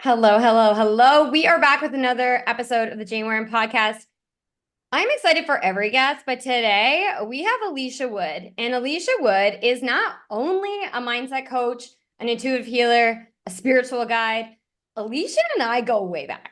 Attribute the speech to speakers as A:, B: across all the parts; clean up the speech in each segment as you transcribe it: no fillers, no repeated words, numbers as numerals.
A: Hello, hello, hello. We are back with another episode of the Jane Warren podcast. I'm excited for every guest, but today we have Alicia Wood. And Alicia Wood is not only a mindset coach, an intuitive healer, a spiritual guide. Alicia and I go way back.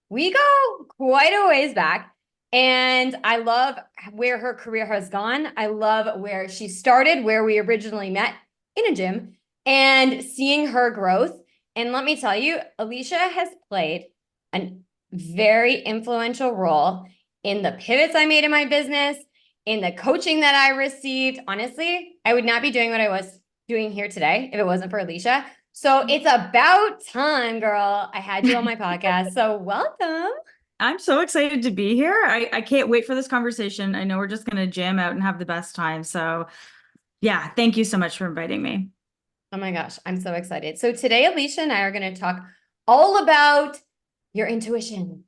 A: We go quite a ways back. And I love where her career has gone. I love where she started, where we originally met in a gym, and seeing her growth. And let me tell you, Alicia has played a very influential role in the pivots I made in my business, in the coaching that I received. Honestly, I would not be doing what I was doing here today if it wasn't for Alicia. So it's about time, girl. I had you on my podcast. So welcome.
B: I'm so excited to be here. I can't wait for this conversation. I know we're just going to jam out and have the best time. So, yeah, thank you so much for inviting me.
A: Oh my gosh, I'm so excited. So today, Alicia and I are going to talk all about your intuition,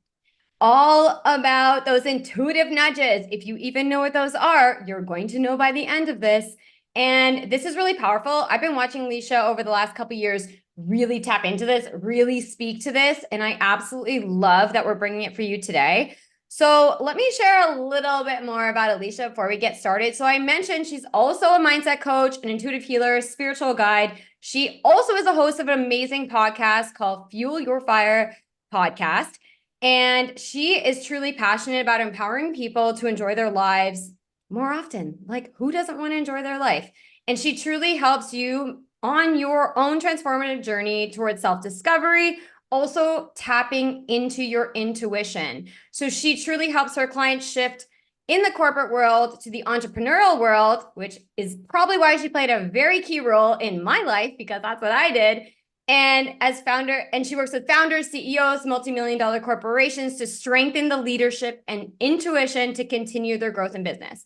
A: all about those intuitive nudges. If you even know what those are, you're going to know by the end of this. And this is really powerful. I've been watching Alicia over the last couple of years really tap into this, really speak to this. And I absolutely love that we're bringing it for you today. So let me share a little bit more about Alicia before we get started. So I mentioned she's also a mindset coach, an intuitive healer, spiritual guide. She also is a host of an amazing podcast called Fuel Your Fire podcast. And she is truly passionate about empowering people to enjoy their lives more often. Like, who doesn't want to enjoy their life? And she truly helps you on your own transformative journey towards self-discovery, also tapping into your intuition. So she truly helps her clients shift in the corporate world to the entrepreneurial world, which is probably why she played a very key role in my life, because that's what I did. And as founder, and she works with founders, CEOs, multi-million-dollar corporations to strengthen the leadership and intuition to continue their growth in business.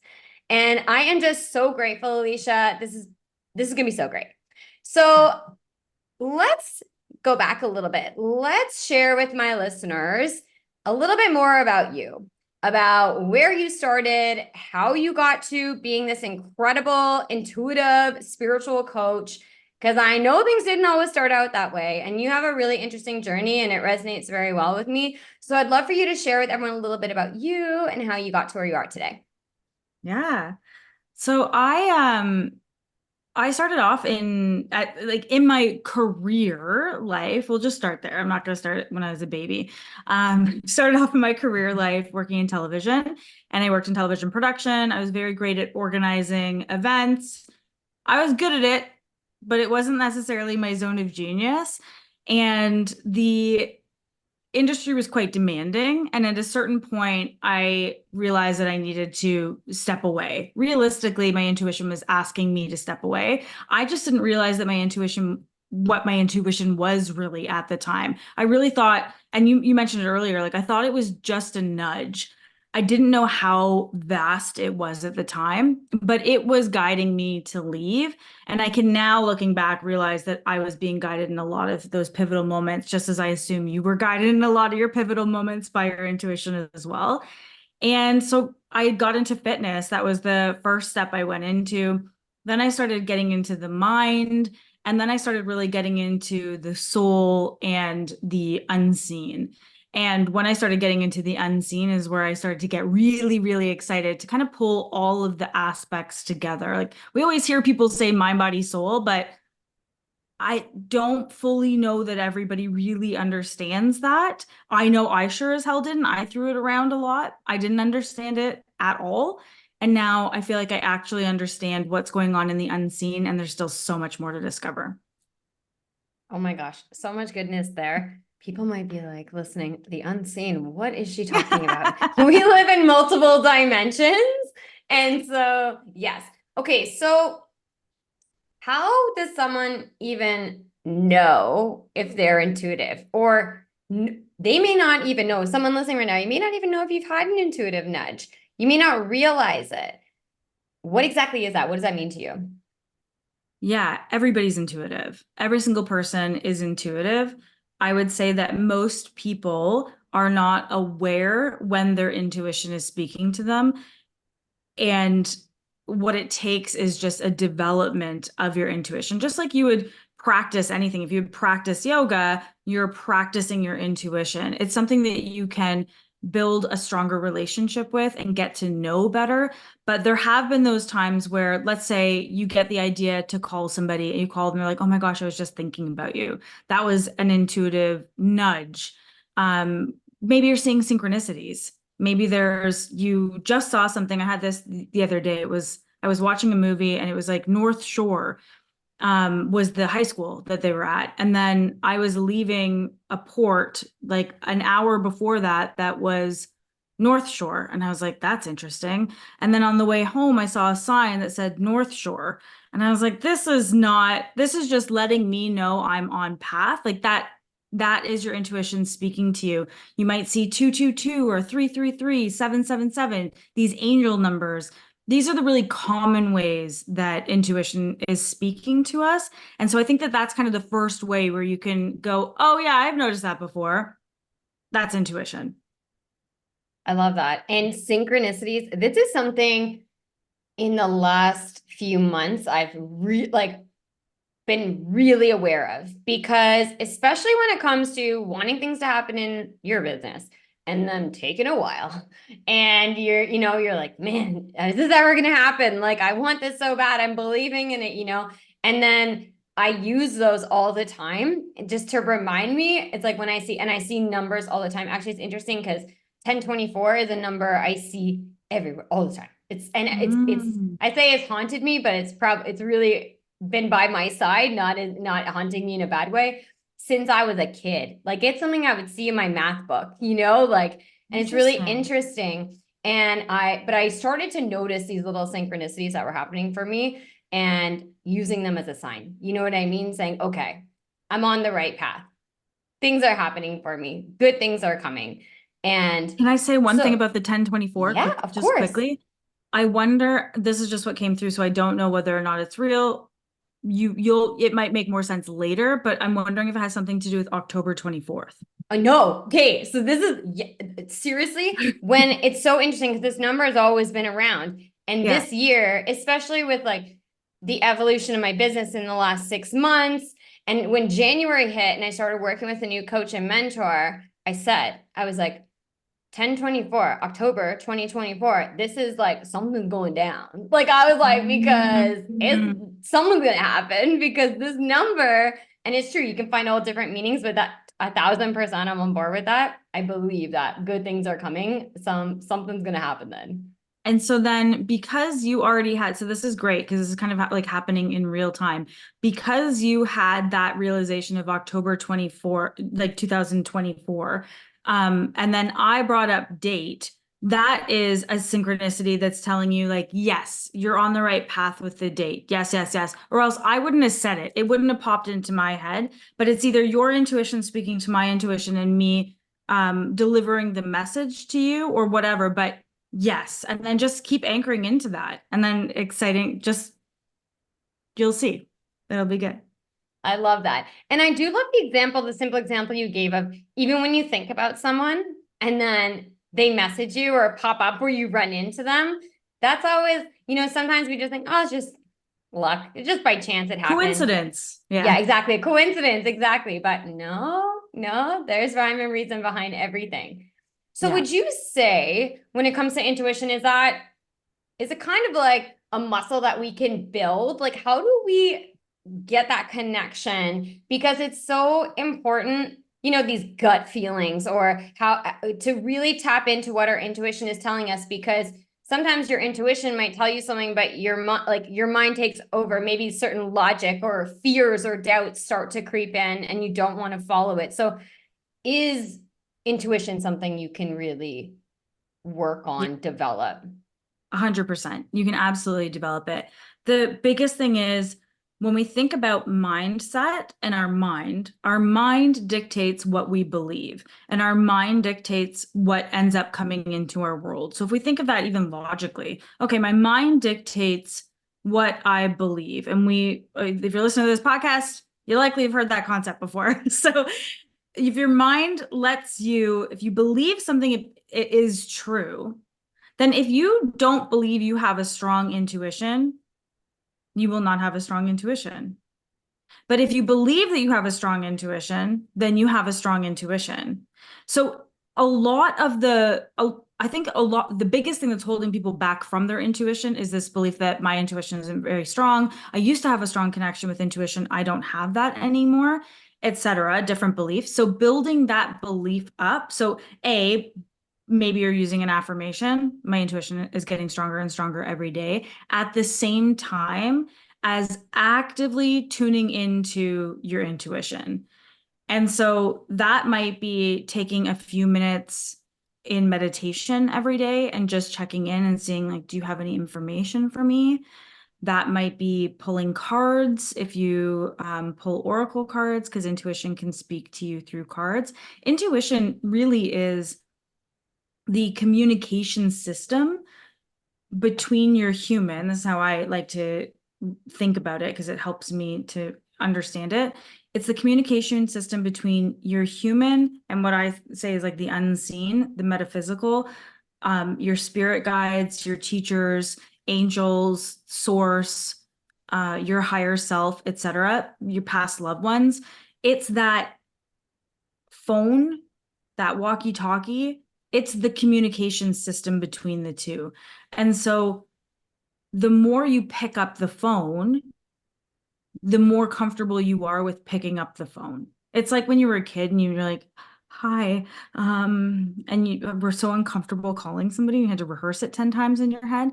A: And I am just so grateful, Alicia. This is going to be so great. So let's go back a little bit. Let's share with my listeners a little bit more about you, about where you started, how you got to being this incredible, intuitive, spiritual coach, because I know things didn't always start out that way. And you have a really interesting journey and it resonates very well with me. So I'd love for you to share with everyone a little bit about you and how you got to where you are today.
B: Yeah. So I started off in my career life. We'll just start there. I'm not going to start when I was a baby. Started off in my career life working in television, and I worked in television production. I was very great at organizing events. I was good at it, but it wasn't necessarily my zone of genius. And the industry was quite demanding. And at a certain point, I realized that I needed to step away. Realistically, my intuition was asking me to step away. I just didn't realize that what my intuition was really at the time. I really thought, and you mentioned it earlier, like I thought it was just a nudge. I didn't know how vast it was at the time, but it was guiding me to leave. And I can now, looking back, realize that I was being guided in a lot of those pivotal moments, just as I assume you were guided in a lot of your pivotal moments by your intuition as well. And so I got into fitness. That was the first step I went into. Then I started getting into the mind. And then I started really getting into the soul and the unseen. And when I started getting into the unseen is where I started to get really, really excited to kind of pull all of the aspects together. Like we always hear people say mind, body, soul, but I don't fully know that everybody really understands that. I know I sure as hell didn't. I threw it around a lot. I didn't understand it at all. And now I feel like I actually understand what's going on in the unseen, and there's still so much more to discover.
A: Oh my gosh, so much goodness there. People might be like listening, the unseen, what is she talking about? We live in multiple dimensions. And so, yes. Okay, so how does someone even know if they're intuitive? Or they may not even know. Someone listening right now, you may not even know if you've had an intuitive nudge. You may not realize it. What exactly is that? What does that mean to you?
B: Yeah, everybody's intuitive. Every single person is intuitive. I would say that most people are not aware when their intuition is speaking to them. And what it takes is just a development of your intuition. Just like you would practice anything, if you practice yoga, you're practicing your intuition. It's something that you can build a stronger relationship with and get to know better. But there have been those times where, let's say you get the idea to call somebody and you call them, you're like, oh my gosh, I was just thinking about you. That was an intuitive nudge. Maybe you're seeing synchronicities. Maybe you just saw something. I had this the other day. I was watching a movie and it was like North Shore was the high school that they were at. And then I was leaving a port like an hour before that was North Shore. And I was like, that's interesting. And then on the way home, I saw a sign that said North Shore. And I was like, this is just letting me know I'm on path. Like that is your intuition speaking to you. You might see 222 or 333, 777, these angel numbers. These are the really common ways that intuition is speaking to us. And so I think that that's kind of the first way where you can go, oh yeah, I've noticed that before. That's intuition.
A: I love that. And synchronicities, this is something in the last few months I've been really aware of, because especially when it comes to wanting things to happen in your business and them taking a while, and you're like, man, is this ever going to happen? Like, I want this so bad. I'm believing in it, and then I use those all the time just to remind me. It's like when I see numbers all the time. Actually, it's interesting because 1024 is a number I see everywhere all the time. It's I say it's haunted me, but it's really been by my side, not haunting me in a bad way, since I was a kid. Like, it's something I would see in my math book, like, and it's really interesting. But I started to notice these little synchronicities that were happening for me and using them as a sign. You know what I mean? Saying, okay, I'm on the right path. Things are happening for me. Good things are coming. And
B: can I say one thing about the 1024?
A: Yeah, of
B: just
A: course.
B: quickly? I wonder, this is just what came through, so I don't know whether or not it's real. It might make more sense later, but I'm wondering if it has something to do with October 24th.
A: No. Okay. So this is seriously when it's so interesting, because this number has always been around. And this year, especially with like the evolution of my business in the last 6 months, and when January hit and I started working with a new coach and mentor, I was like, 1024, October 2024, this is like something's going down. Like, I was like, because something's gonna happen, because this number, and it's true, you can find all different meanings, but that 1000% I'm on board with that. I believe that good things are coming. Something's gonna happen then.
B: And so then, because you already had, so this is great because this is kind of like happening in real time, because you had that realization of October 24, like 2024. And then I brought up date. That is a synchronicity that's telling you, like, yes, you're on the right path with the date. Yes, yes, yes. Or else I wouldn't have said it. It wouldn't have popped into my head. But it's either your intuition speaking to my intuition and me delivering the message to you or whatever. But yes, and then just keep anchoring into that. And then exciting, you'll see. It'll be good.
A: I love that. And I do love the simple example you gave of, even when you think about someone and then they message you or pop up where you run into them. That's always, sometimes we just think, oh, it's just luck. It's just by chance it happened.
B: Coincidence.
A: Yeah, exactly. Coincidence. Exactly. But no, there's rhyme and reason behind everything. So would you say, when it comes to intuition, is it kind of like a muscle that we can build? Like, how do we get that connection? Because it's so important, these gut feelings, or how to really tap into what our intuition is telling us, because sometimes your intuition might tell you something, but your mind takes over. Maybe certain logic or fears or doubts start to creep in and you don't want to follow it. So is intuition something you can really work on, develop?
B: 100%. You can absolutely develop it. The biggest thing is, when we think about mindset and our mind dictates what we believe, and our mind dictates what ends up coming into our world. So if we think of that even logically, okay, my mind dictates what I believe. And if you're listening to this podcast, you likely have heard that concept before. So if your mind if you believe something is true, then if you don't believe you have a strong intuition, you will not have a strong intuition. But if you believe that you have a strong intuition, then you have a strong intuition. So a lot of I think the biggest thing that's holding people back from their intuition is this belief that my intuition isn't very strong. I used to have a strong connection with intuition. I don't have that anymore, etc. Different beliefs. So building that belief up. So maybe you're using an affirmation. My intuition is getting stronger and stronger every day. At the same time, as actively tuning into your intuition. And so that might be taking a few minutes in meditation every day and just checking in and seeing, like, do you have any information for me? That might be pulling cards if you pull oracle cards, because intuition can speak to you through cards. Intuition really is the communication system between your human. This is how I like to think about it because it helps me to understand it. It's the communication system between your human and what I say is like the unseen, the metaphysical, your spirit guides, your teachers, angels, source, your higher self, etc., your past loved ones. It's that phone, that walkie-talkie. It's the communication system between the two. And so the more you pick up the phone, the more comfortable you are with picking up the phone. It's like when you were a kid and you're like, hi, and you were so uncomfortable calling somebody, you had to rehearse it 10 times in your head.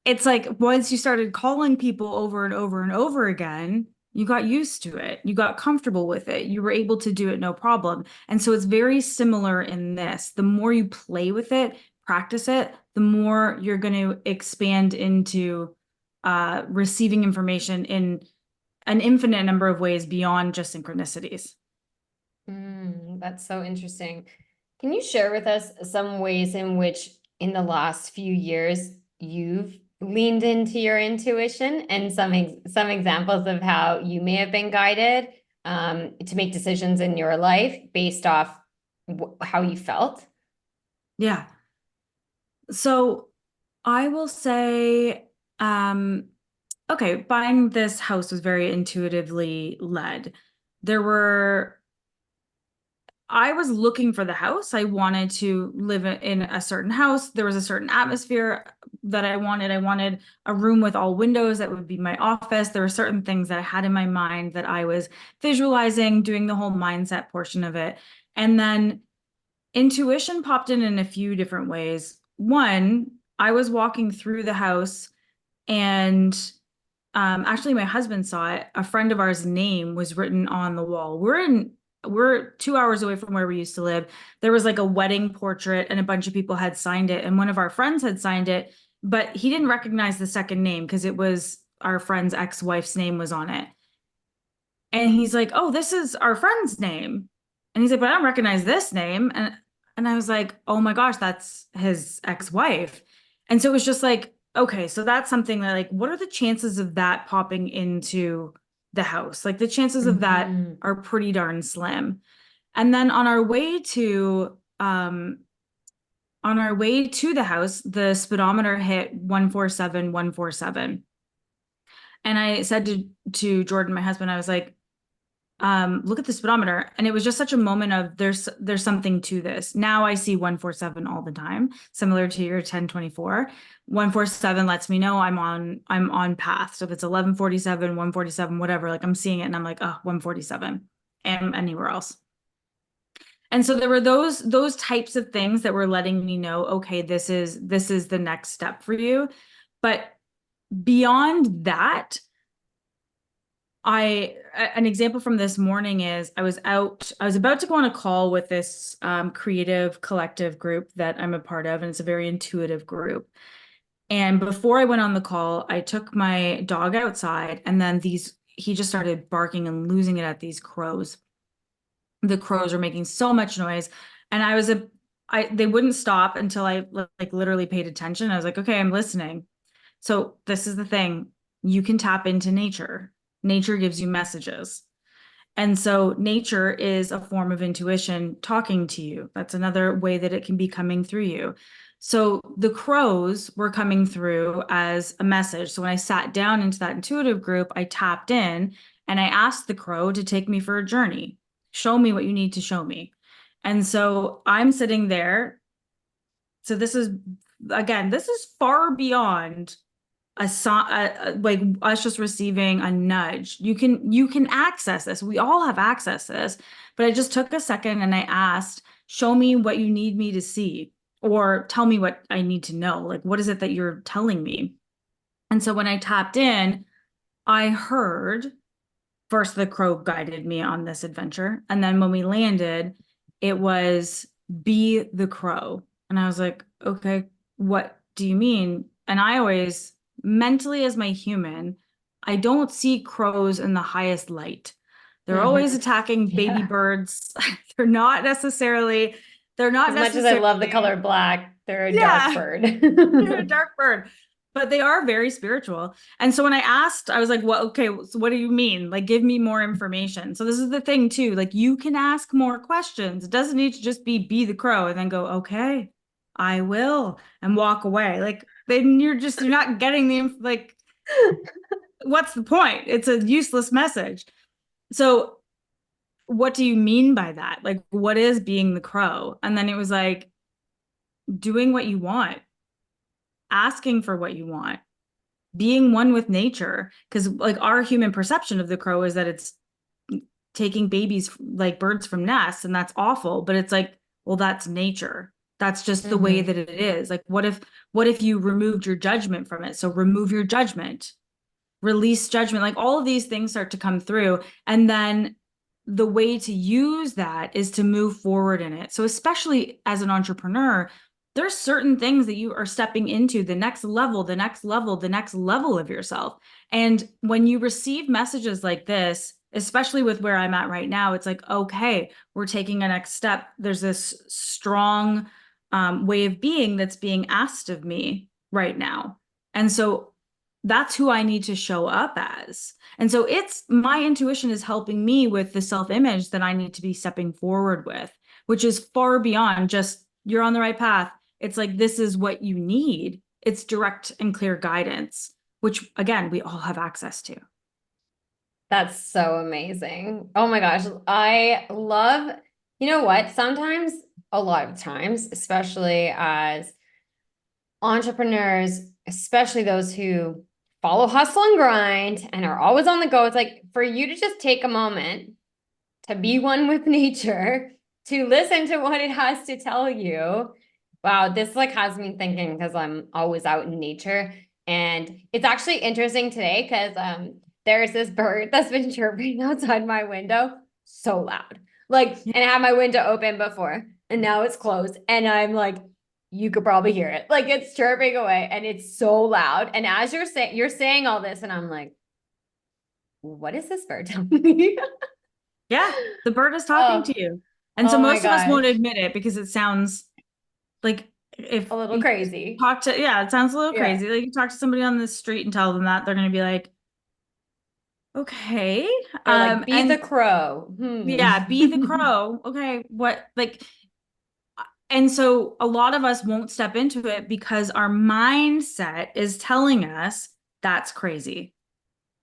B: It's like once you started calling people over and over and over again, you got used to it. You got comfortable with it. You were able to do it no problem. And so it's very similar in this. The more you play with it, practice it, the more you're going to expand into receiving information in an infinite number of ways beyond just synchronicities.
A: That's so interesting. Can you share with us some ways in which in the last few years you've leaned into your intuition and some examples of how you may have been guided to make decisions in your life based off how you felt?
B: Yeah. So I will say, okay, buying this house was very intuitively led. I was looking for the house. I wanted to live in a certain house. There was a certain atmosphere that I wanted. I wanted a room with all windows that would be my office. There were certain things that I had in my mind that I was visualizing, doing the whole mindset portion of it. And then intuition popped in a few different ways. One, I was walking through the house and actually my husband saw it. A friend of ours' name was written on the wall. We're 2 hours away from where we used to live. There was like a wedding portrait and a bunch of people had signed it, and one of our friends had signed it, but he didn't recognize the second name because it was our friend's ex-wife's name was on it. And he's like, "Oh, this is our friend's name." And he's like, "But I don't recognize this name." And I was like, "Oh my gosh, that's his ex-wife." And so it was just like, okay, so that's something that, like, what are the chances of that popping into the house? Like the chances of that are pretty darn slim. And then on our way to the house, the speedometer hit 147, 147. And I said to Jordan, my husband, I was like, look at the speedometer. And it was just such a moment of there's something to this. Now I see 147 all the time, similar to your 1024. 147 lets me know I'm on path. So if it's 1147, 147, whatever, like I'm seeing it and I'm like, oh, 147 and anywhere else. And so there were those types of things that were letting me know, okay, this is the next step for you. But beyond that, an example from this morning is I was about to go on a call with this creative collective group that I'm a part of, and it's a very intuitive group. And before I went on the call, I took my dog outside, and then he just started barking and losing it at these crows. The crows were making so much noise, and they wouldn't stop until I like literally paid attention. I was like, okay, I'm listening. So this is the thing. You can tap into nature. Nature gives you messages. And so nature is a form of intuition talking to you. That's another way that it can be coming through you. So the crows were coming through as a message. So when I sat down into that intuitive group, I tapped in And I asked the crow to take me for a journey. Show me what you need to show me. And so I'm sitting there. So this is, again, this is far beyond like us just receiving a nudge. You can access this. We all have access to this. But I just took a second and I asked, show me what you need me to see, or tell me what I need to know. Like, what is it that you're telling me? And so when I tapped in, I heard first the crow guided me on this adventure. And then when we landed, it was be the crow. And I was like, okay, what do you mean? And I always mentally, as my human, I don't see crows in the highest light. They're always
A: Mhm.
B: attacking baby
A: Yeah.
B: birds. they're not necessarily, they're not
A: As much as I love the
B: necessarily,
A: color black, they're a dark
B: yeah,
A: bird.
B: they're a dark bird, but they are very spiritual. And so when I asked, I was like, well, okay, so what do you mean? Like, give me more information. So this is the thing too. Like, you can ask more questions. It doesn't need to just be the crow and then go, okay, I will, and walk away. Like, then you're not getting like, what's the point? It's a useless message. So what do you mean by that? Like, what is being the crow? And then it was like doing what you want, asking for what you want, being one with nature. Because like our human perception of the crow is that it's taking babies like birds from nests, and that's awful. But it's like, well, that's nature. That's just the way
A: Mhm.
B: that it is. Like, what if you removed your judgment from it? So remove your judgment, release judgment. Like all of these things start to come through. And then the way to use that is to move forward in it. So especially as an entrepreneur, there's certain things that you are stepping into the next level, the next level, the next level of yourself. And when you receive messages like this, especially with where I'm at right now, it's like, okay, we're taking a next step. There's this strong way of being that's being asked of me right now. And so that's who I need to show up as. And so it's my intuition is helping me with the self-image that I need to be stepping forward with, which is far beyond just you're on the right path. It's like this is what you need. It's direct and clear guidance, which again, we all have access to.
A: That's so amazing. Oh my gosh. I love, you know what? Sometimes, a lot of times, especially as entrepreneurs, especially those who follow hustle and grind and are always on the go, it's like for you to just take a moment to be one with nature, to listen to what it has to tell you. Wow, this like has me thinking because I'm always out in nature. And it's actually interesting today because there's this bird that's been chirping outside my window so loud. Like,
B: Yeah.
A: and I had my window open before and now it's closed. And I'm like, you could probably hear it. Like it's chirping away and it's so loud. And as you're saying all this, and I'm like, what is this bird telling me?
B: Yeah, the bird is talking
A: Oh,
B: to you. And so
A: oh my
B: most of us won't
A: gosh.
B: admit it because it sounds like if
A: A little
B: you
A: crazy.
B: talk to, yeah, it sounds a little
A: Yeah.
B: crazy. Like you talk to somebody on the street and tell them that, they're going to be like, okay.
A: They're like, be the
B: And
A: crow.
B: yeah, be the crow. Okay. What, like, and so a lot of us won't step into it because our mindset is telling us that's crazy.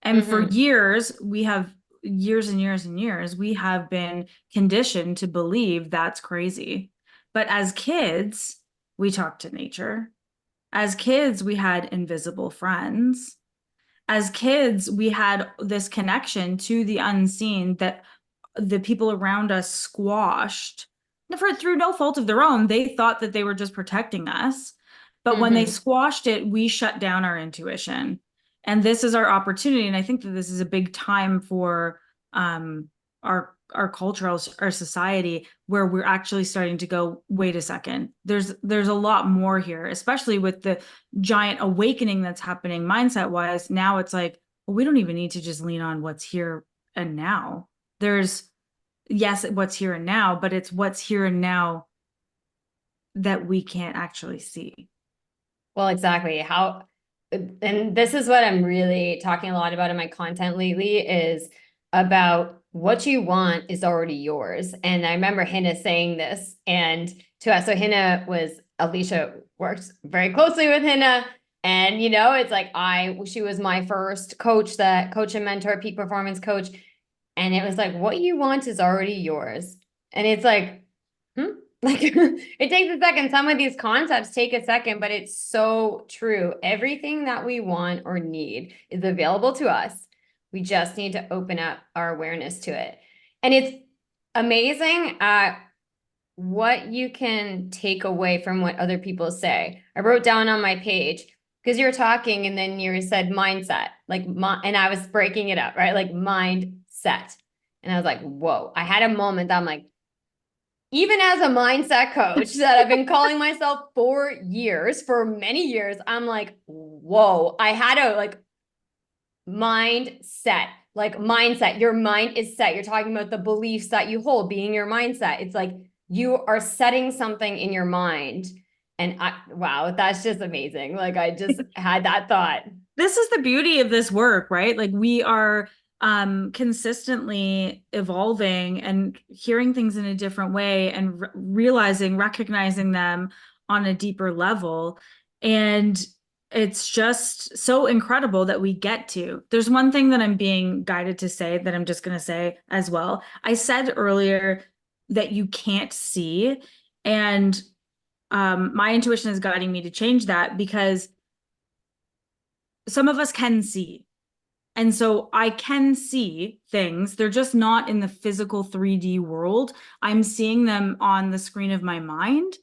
B: And for
A: Hmm.
B: years, we have years and years and years, we have been conditioned to believe that's crazy. But as kids, we talked to nature. As kids, we had invisible friends. As kids, we had this connection to the unseen that the people around us squashed. Through no fault of their own, they thought that they were just protecting us. But when they
A: Hmm.
B: squashed it, we shut down our intuition. And this is our opportunity. And I think that this is a big time for our culture, our society, where we're actually starting to go, wait a second, there's a lot more here, especially with the giant awakening that's happening mindset wise. Now it's like, well, we don't even need to just lean on what's here and now. There's yes, what's here and now, but it's what's here and now that we can't actually see.
A: Well, exactly. How, and this is what I'm really talking a lot about in my content lately is about what you want is already yours. And I remember Hannah saying this and to us. So Hannah was, Alicia works very closely with Hannah. And it's like she was my first coach and mentor, peak performance coach. And it was like, what you want is already yours. And it's like, like it takes a second. Some of these concepts take a second, but it's so true. Everything that we want or need is available to us. We just need to open up our awareness to it. And it's amazing what you can take away from what other people say. I wrote down on my page because you were talking and then you said mindset, and I was breaking it up, right? Like mindset. And I was like, whoa, I had a moment that I'm like, even as a mindset coach that I've been calling myself for many years, I'm like, whoa, I had a mindset. Your mind is set. You're talking about the beliefs that you hold being your mindset. It's like you are setting something in your mind. And wow, that's just amazing. Like I just had that thought.
B: This is the beauty of this work, right? Like we are consistently evolving and hearing things in a different way and recognizing them on a deeper level. And it's just so incredible that we get to. There's one thing that I'm being guided to say that I'm just going to say as well. I said earlier that you can't see, and my intuition is guiding me to change that because some of us can see. And so I can see things. They're just not in the physical 3D world. I'm seeing them on the screen of my mind.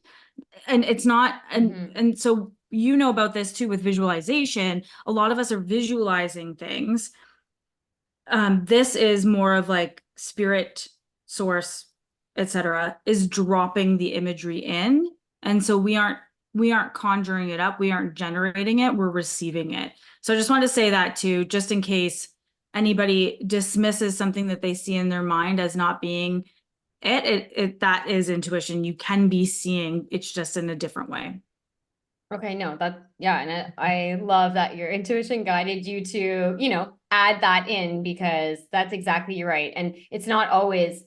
B: And it's not, and so you know about this too with visualization. A lot of us are visualizing things. This is more of like spirit source, etc., is dropping the imagery in. And so we aren't conjuring it up, we aren't generating it, we're receiving it. So I just wanted to say that too, just in case anybody dismisses something that they see in their mind as not being it that is intuition. You can be seeing, it's just in a different way.
A: Okay, no, yeah, and I love that your intuition guided you to, add that in because that's exactly right. And it's not always,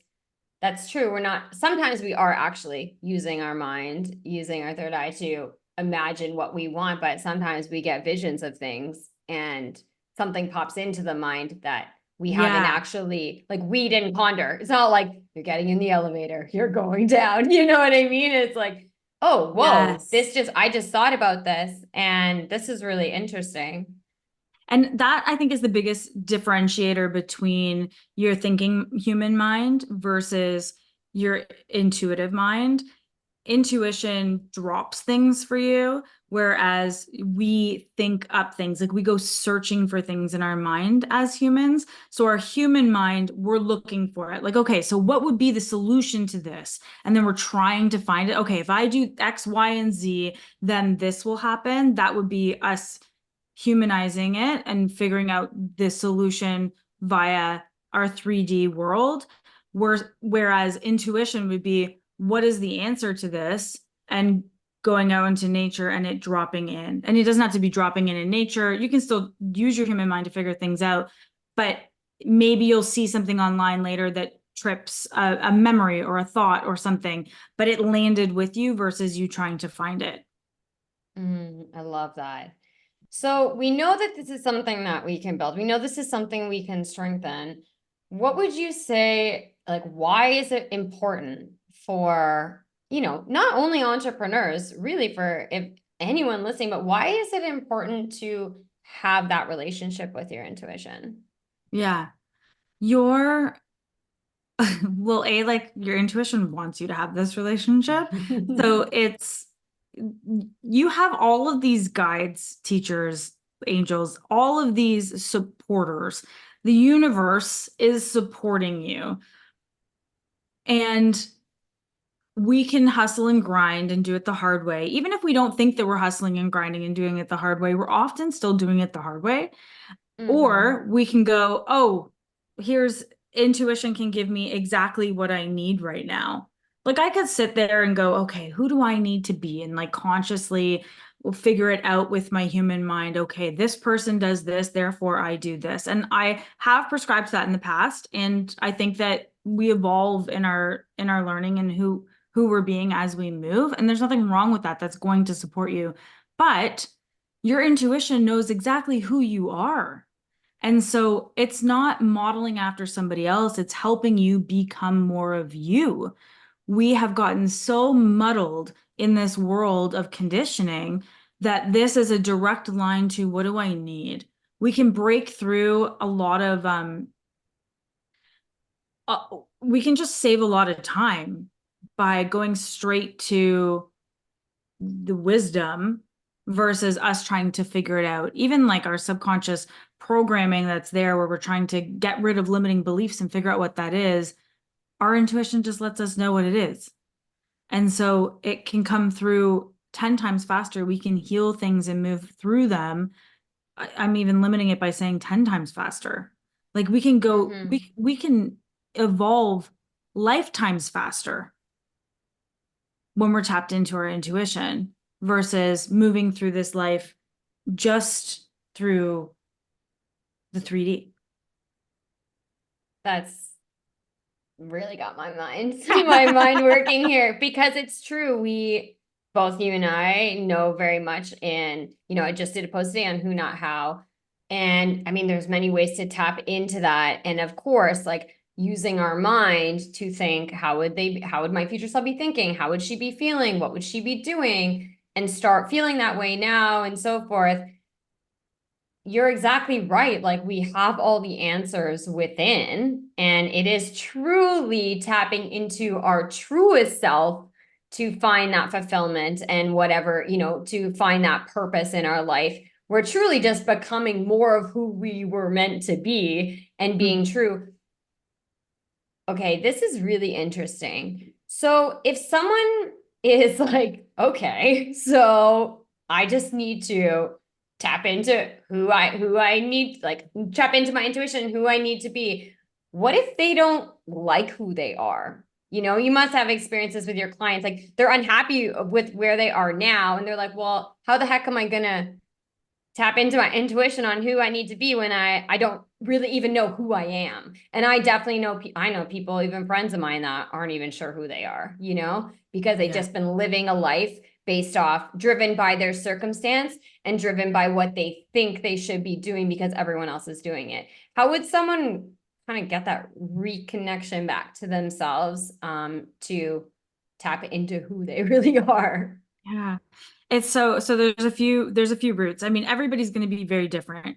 A: that's true. Sometimes we are actually using our mind, using our third eye to imagine what we want, but sometimes we get visions of things and something pops into the mind that we haven't actually, like we didn't ponder. It's not like you're getting in the elevator, you're going down, you know what I mean? It's like, oh, whoa,
B: Yes.
A: I just thought about this and this is really interesting.
B: And that I think is the biggest differentiator between your thinking human mind versus your intuitive mind. Intuition drops things for you, whereas we think up things. Like we go searching for things in our mind as humans. So our human mind, we're looking for it. Like, okay, so what would be the solution to this? And then we're trying to find it. Okay, if I do X, Y, and Z, then this will happen. That would be us humanizing it and figuring out the solution via our 3D world. Whereas intuition would be, what is the answer to this? And going out into nature and it dropping in. And it doesn't have to be dropping in nature. You can still use your human mind to figure things out, but maybe you'll see something online later that trips a memory or a thought or something, but it landed with you versus you trying to find it.
A: I love that. So we know that this is something that we can build. We know this is something we can strengthen. What would you say, like, why is it important for, not only entrepreneurs, really for if anyone listening, but why is it important to have that relationship with your intuition?
B: Yeah. Your well, like your intuition wants you to have this relationship. So it's you have all of these guides, teachers, angels, all of these supporters. The universe is supporting you. And we can hustle and grind and do it the hard way. Even if we don't think that we're hustling and grinding and doing it the hard way, we're often still doing it the hard way. Or we can go, oh, here's intuition can give me exactly what I need right now. Like I could sit there and go, okay, who do I need to be? And like consciously figure it out with my human mind. Okay, this person does this, therefore I do this. And I have prescribed that in the past. And I think that we evolve in our learning and who we're being as we move. And there's nothing wrong with that. That's going to support you. But your intuition knows exactly who you are. And so it's not modeling after somebody else, it's helping you become more of you. We have gotten so muddled in this world of conditioning that this is a direct line to what do I need? We can break through a lot of we can just save a lot of time by going straight to the wisdom versus us trying to figure it out. Even like our subconscious programming that's there where we're trying to get rid of limiting beliefs and figure out what that is, our intuition just lets us know what it is. And so it can come through 10 times faster. We can heal things and move through them. I'm even limiting it by saying 10 times faster. Like we can go,
A: Mm-hmm.
B: we can evolve lifetimes faster when we're tapped into our intuition versus moving through this life just through the 3D.
A: That's really got my mind, my mind working here because it's true. We both, you and I, know very much. And, I just did a post today on who, not how. And I mean, there's many ways to tap into that. And of course, like using our mind to think, how would my future self be thinking? How would she be feeling? What would she be doing? And start feeling that way now and so forth. You're exactly right. Like we have all the answers within, and it is truly tapping into our truest self to find that fulfillment and whatever, to find that purpose in our life. We're truly just becoming more of who we were meant to be and being
B: Mhm.
A: true. Okay, this is really interesting. So if someone is like, okay, so I just need to tap into who I need, like tap into my intuition, who I need to be. What if they don't like who they are? You must have experiences with your clients, like they're unhappy with where they are now, and they're like, well, how the heck am I gonna tap into my intuition on who I need to be when I don't really even know who I am. And I definitely know I know people, even friends of mine, that aren't even sure who they are, because they've
B: Yeah.
A: just been living a life based off driven by their circumstance and driven by what they think they should be doing because everyone else is doing it. How would someone kind of get that reconnection back to themselves to tap into who they really are?
B: Yeah. It's so there's a few routes. I mean, everybody's going to be very different.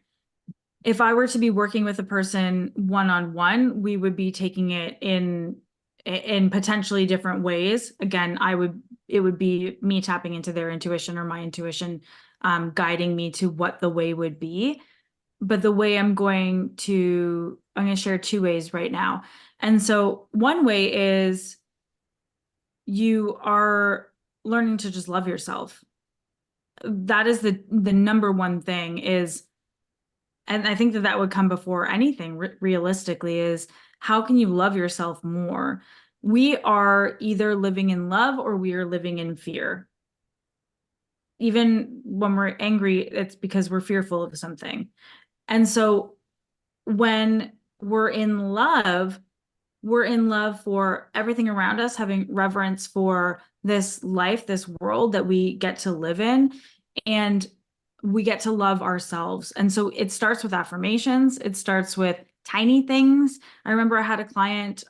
B: If I were to be working with a person one-on-one, we would be taking it in potentially different ways. Again, it would be me tapping into their intuition or my intuition guiding me to what the way would be. But the way I'm going to share two ways right now. And so one way is you are learning to just love yourself. That is the number one thing is, and I think that that would come before anything realistically, is how can you love yourself more? We are either living in love or we are living in fear. Even when we're angry, it's because we're fearful of something. And so when we're in love for everything around us, having reverence for this life, this world that we get to live in, and we get to love ourselves. And so it starts with affirmations, it starts with tiny things. I remember I had a client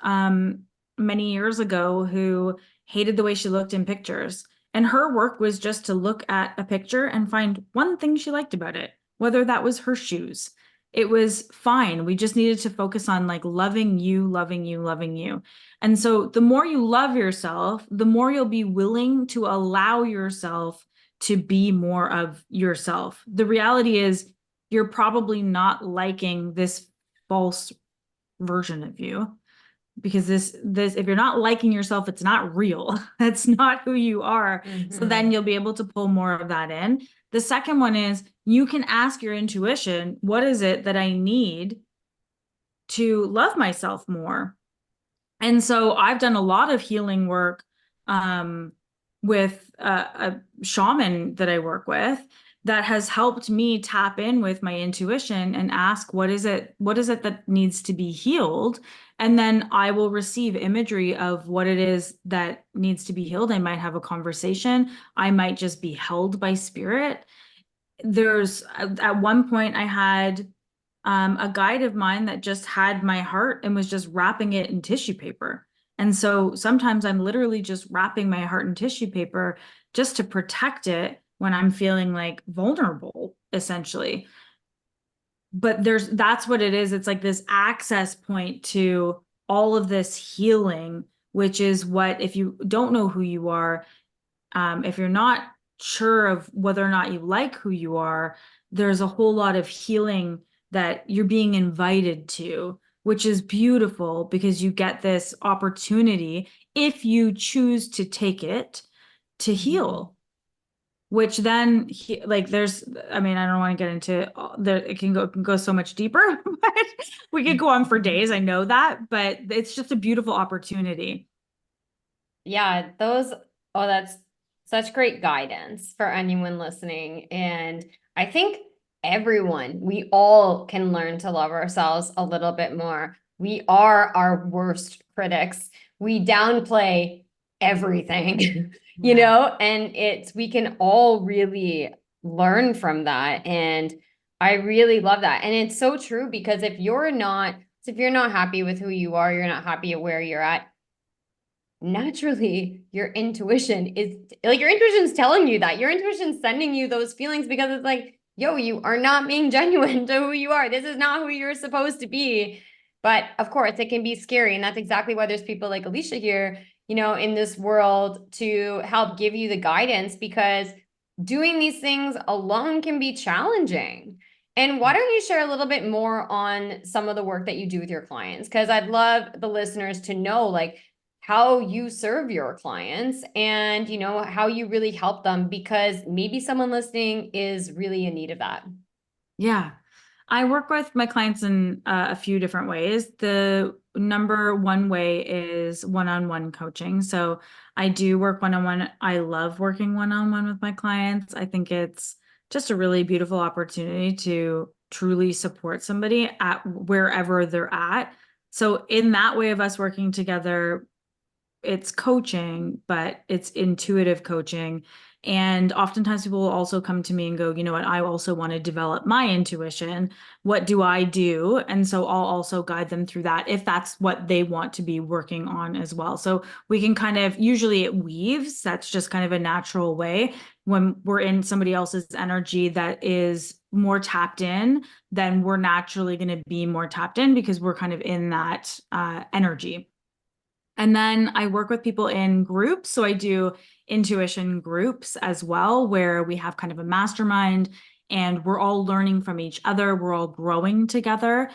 B: many years ago who hated the way she looked in pictures. And her work was just to look at a picture and find one thing she liked about it, whether that was her shoes. It was fine. We just needed to focus on like loving you, loving you, loving you. And so the more you love yourself, the more you'll be willing to allow yourself to be more of yourself. The reality is you're probably not liking this false version of you because this if you're not liking yourself, it's not real. That's not who you are. So then
A: Mm-hmm.
B: you'll be able to pull more of that in. The second one is you can ask your intuition, what is it that I need to love myself more? And so I've done a lot of healing work um, with a shaman that I work with that has helped me tap in with my intuition and ask what is it that needs to be healed? And then I will receive imagery of what it is that needs to be healed. I might have a conversation. I might just be held by spirit. there's at one point I had a guide of mine that just had my heart and was just wrapping it in tissue paper. And so sometimes I'm literally just wrapping my heart in tissue paper just to protect it when I'm feeling like vulnerable, essentially. But that's what it is. It's like this access point to all of this healing, which is what, if you don't know who you are, if you're not sure of whether or not you like who you are, there's a whole lot of healing that you're being invited to, which is beautiful because you get this opportunity, if you choose to take it, to heal. Which then, like, there's, I mean, I don't want to get into there. It can go so much deeper, but we could go on for days. I know that, but it's just a beautiful opportunity.
A: Yeah, that's such great guidance for anyone listening. And I think we all can learn to love ourselves a little bit more. We are our worst critics. We downplay everything,
B: Yeah.
A: and we can all really learn from that. And I really love that. And it's so true because if you're not happy with who you are, you're not happy at where you're at, naturally your intuition is like your intuition's telling you that. Your intuition's sending you those feelings because it's like, yo, you are not being genuine to who you are. This is not who you're supposed to be. But of course, it can be scary. And that's exactly why there's people like Alicia here, in this world to help give you the guidance, because doing these things alone can be challenging. And why don't you share a little bit more on some of the work that you do with your clients? Because I'd love the listeners to know, like, how you serve your clients and how you really help them, because maybe someone listening is really in need of that.
B: Yeah. I work with my clients in a few different ways. The number one way is one-on-one coaching. So I do work one-on-one. I love working one-on-one with my clients. I think it's just a really beautiful opportunity to truly support somebody at wherever they're at. So in that way of us working together, it's coaching, but it's intuitive coaching. And oftentimes people will also come to me and go, you know what, I also want to develop my intuition. What do I do? And so I'll also guide them through that if that's what they want to be working on as well. So we can kind of, usually it weaves. That's just kind of a natural way. When we're in somebody else's energy that is more tapped in, then we're naturally going to be more tapped in because we're kind of in that energy. And then I work with people in groups. So I do intuition groups as well, where we have kind of a mastermind and we're all learning from each other. We're all growing together,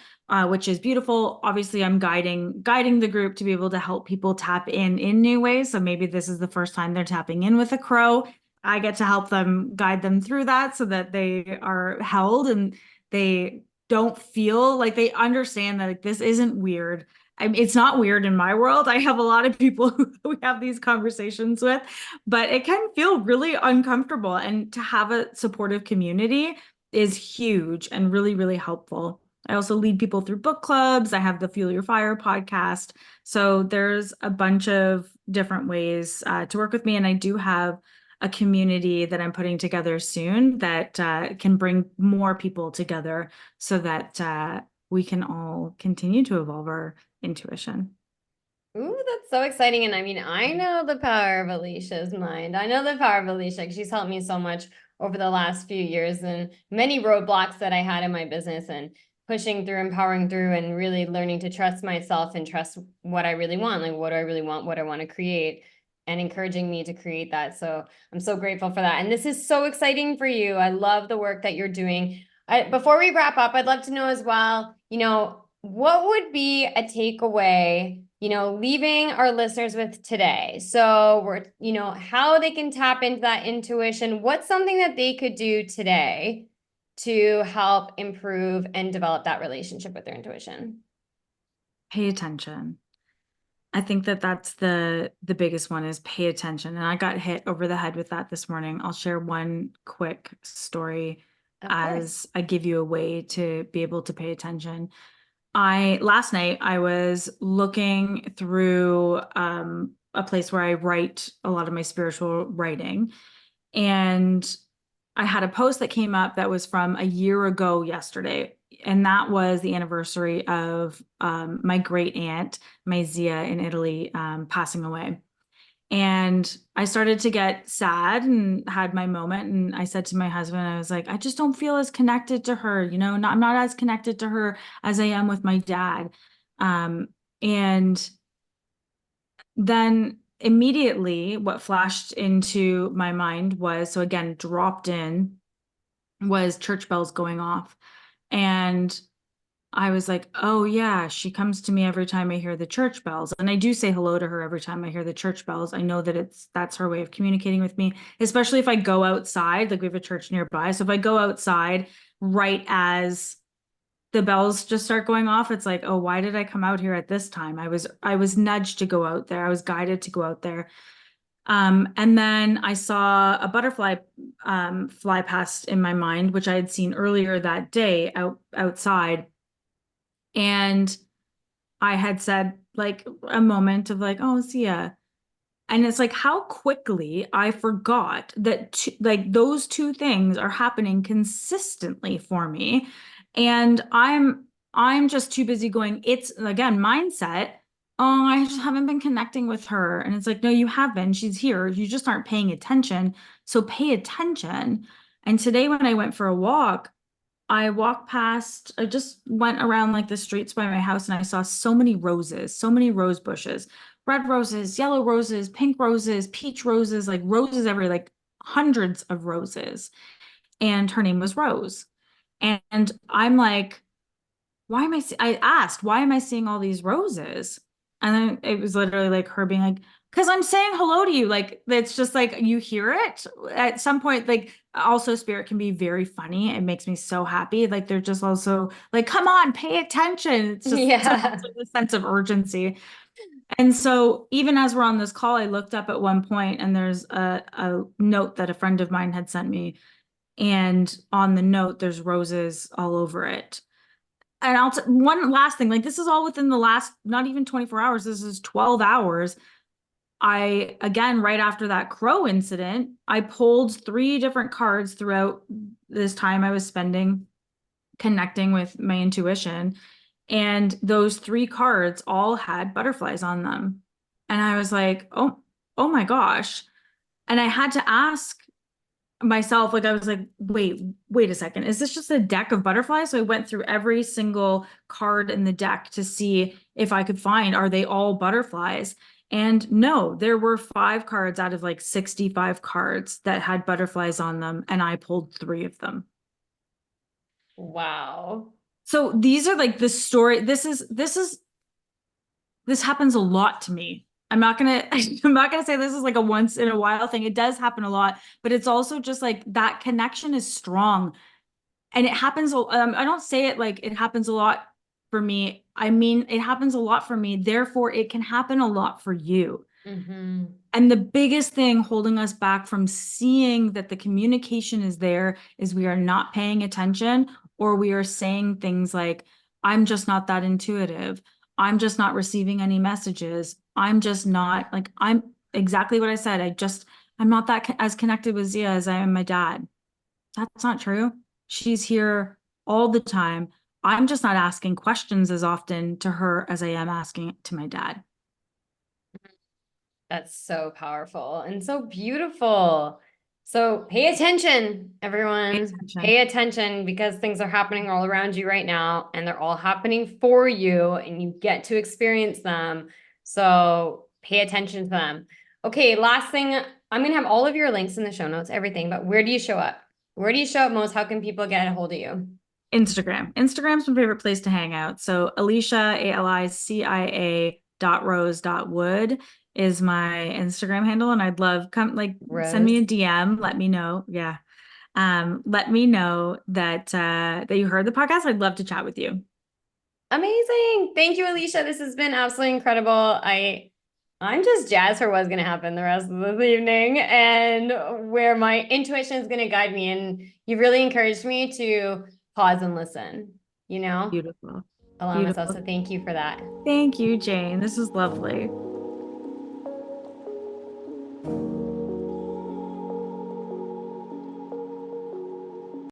B: which is beautiful. Obviously, I'm guiding the group to be able to help people tap in new ways. So maybe this is the first time they're tapping in with a crow. I get to help them guide them through that so that they are held and they don't feel like they understand that, like, this isn't weird. It's not weird in my world. I have a lot of people who we have these conversations with, but it can feel really uncomfortable. And to have a supportive community is huge and really, really helpful. I also lead people through book clubs. I have the Fuel Your Fire podcast. So there's a bunch of different ways to work with me. And I do have a community that I'm putting together soon that can bring more people together so that we can all continue to evolve our intuition.
A: Ooh, that's so exciting. And I mean, I know the power of Alicia's mind. I know the power of Alicia. She's helped me so much over the last few years, and many roadblocks that I had in my business, and pushing through, empowering through, and really learning to trust myself and trust what I really want. Like, what do I really want? What I want to create, and encouraging me to create that. So I'm so grateful for that. And this is so exciting for you. I love the work that you're doing. Before we wrap up, I'd love to know as well, what would be a takeaway, leaving our listeners with today? So how they can tap into that intuition. What's something that they could do today to help improve and develop that relationship with their intuition?
B: Pay attention. I think that that's the biggest one, is pay attention. And I got hit over the head with that this morning. I'll share one quick story
A: Of course.
B: as I give you a way to be able to pay attention. I last night I was looking through a place where I write a lot of my spiritual writing, and I had a post that came up that was from a year ago yesterday, and that was the anniversary of my great aunt, my Zia in Italy, passing away. And I started to get sad and had my moment. And I said to my husband, I was like, I just don't feel as connected to her, I'm not as connected to her as I am with my dad. And then immediately what flashed into my mind was, so again, dropped in, was church bells going off. And I was like, oh yeah, she comes to me every time I hear the church bells. And I do say hello to her every time I hear the church bells. I know that that's her way of communicating with me, especially if I go outside, like we have a church nearby. So if I go outside right as the bells just start going off, it's like, oh, why did I come out here at this time? I was nudged to go out there. I was guided to go out there. And then I saw a butterfly fly past in my mind, which I had seen earlier that day outside. And I had said like a moment of like, oh, Zia. And it's like how quickly I forgot that like those two things are happening consistently for me. And I'm just too busy going, it's again mindset. Oh, I just haven't been connecting with her. And it's like, no, you have been. She's here. You just aren't paying attention. So pay attention. And today when I went for a walk, I just went around like the streets by my house and I saw so many roses, so many rose bushes, red roses, yellow roses, pink roses, peach roses, like roses everywhere, like hundreds of roses. And her name was Rose. And I'm like, I asked, why am I seeing all these roses? And then it was literally like her being like, because I'm saying hello to you. Like, it's just like you hear it at some point. Like, also, spirit can be very funny. It makes me so happy. Like, they're just also like, come on, pay attention. It's just sometimes
A: Yeah.
B: there's a sense of urgency. And so, even as we're on this call, I looked up at one point and there's a note that a friend of mine had sent me. And on the note, there's roses all over it. And one last thing, like this is all within the last, not even 24 hours, this is 12 hours. I, again, right after that crow incident, I pulled three different cards throughout this time I was spending connecting with my intuition. And those three cards all had butterflies on them. And I was like, oh my gosh. And I had to ask myself, like I was like, wait a second, is this just a deck of butterflies? So I went through every single card in the deck to see if I could find, are they all butterflies? And no, there were 5 cards out of like 65 cards that had butterflies on them, and I pulled 3 of them.
A: Wow.
B: So these are like the story. This happens a lot to me. I'm not gonna say this is like a once in a while thing. It does happen a lot, but it's also just like that connection is strong. And it happens, I don't say it like it happens a lot for me. I mean, it happens a lot for me. Therefore, it can happen a lot for you.
A: Mm-hmm.
B: And the biggest thing holding us back from seeing that the communication is there is we are not paying attention, or we are saying things like, I'm just not that intuitive. I'm just not receiving any messages. I'm just not like, I'm exactly what I said. I'm not that as connected with Zia as I am my dad. That's not true. She's here all the time. I'm just not asking questions as often to her as I am asking to my dad.
A: That's so powerful and so beautiful. So pay attention,
B: Pay
A: everyone.
B: attention.
A: Pay attention because things are happening all around you right now and they're all happening for you and you get to experience them. So pay attention to them. Okay, last thing, I'm going to have all of your links in the show notes, everything, but where do you show up? Where do you show up most? How can people get a hold of you?
B: Instagram. Instagram's my favorite place to hang out. So Alicia, Alicia .rose.wood is my Instagram handle. And I'd love come like send me
A: Rose.
B: a DM, let me know. Yeah. Let me know that you heard the podcast. I'd love to chat with you.
A: Amazing. Thank you, Alicia. This has been absolutely incredible. I'm just jazzed for what's gonna happen the rest of this evening and where my intuition is gonna guide me. And you really encouraged me to pause and listen,
B: Beautiful.
A: allow myself.
B: Beautiful.
A: So thank you for that.
B: Thank you, Jane. This is lovely.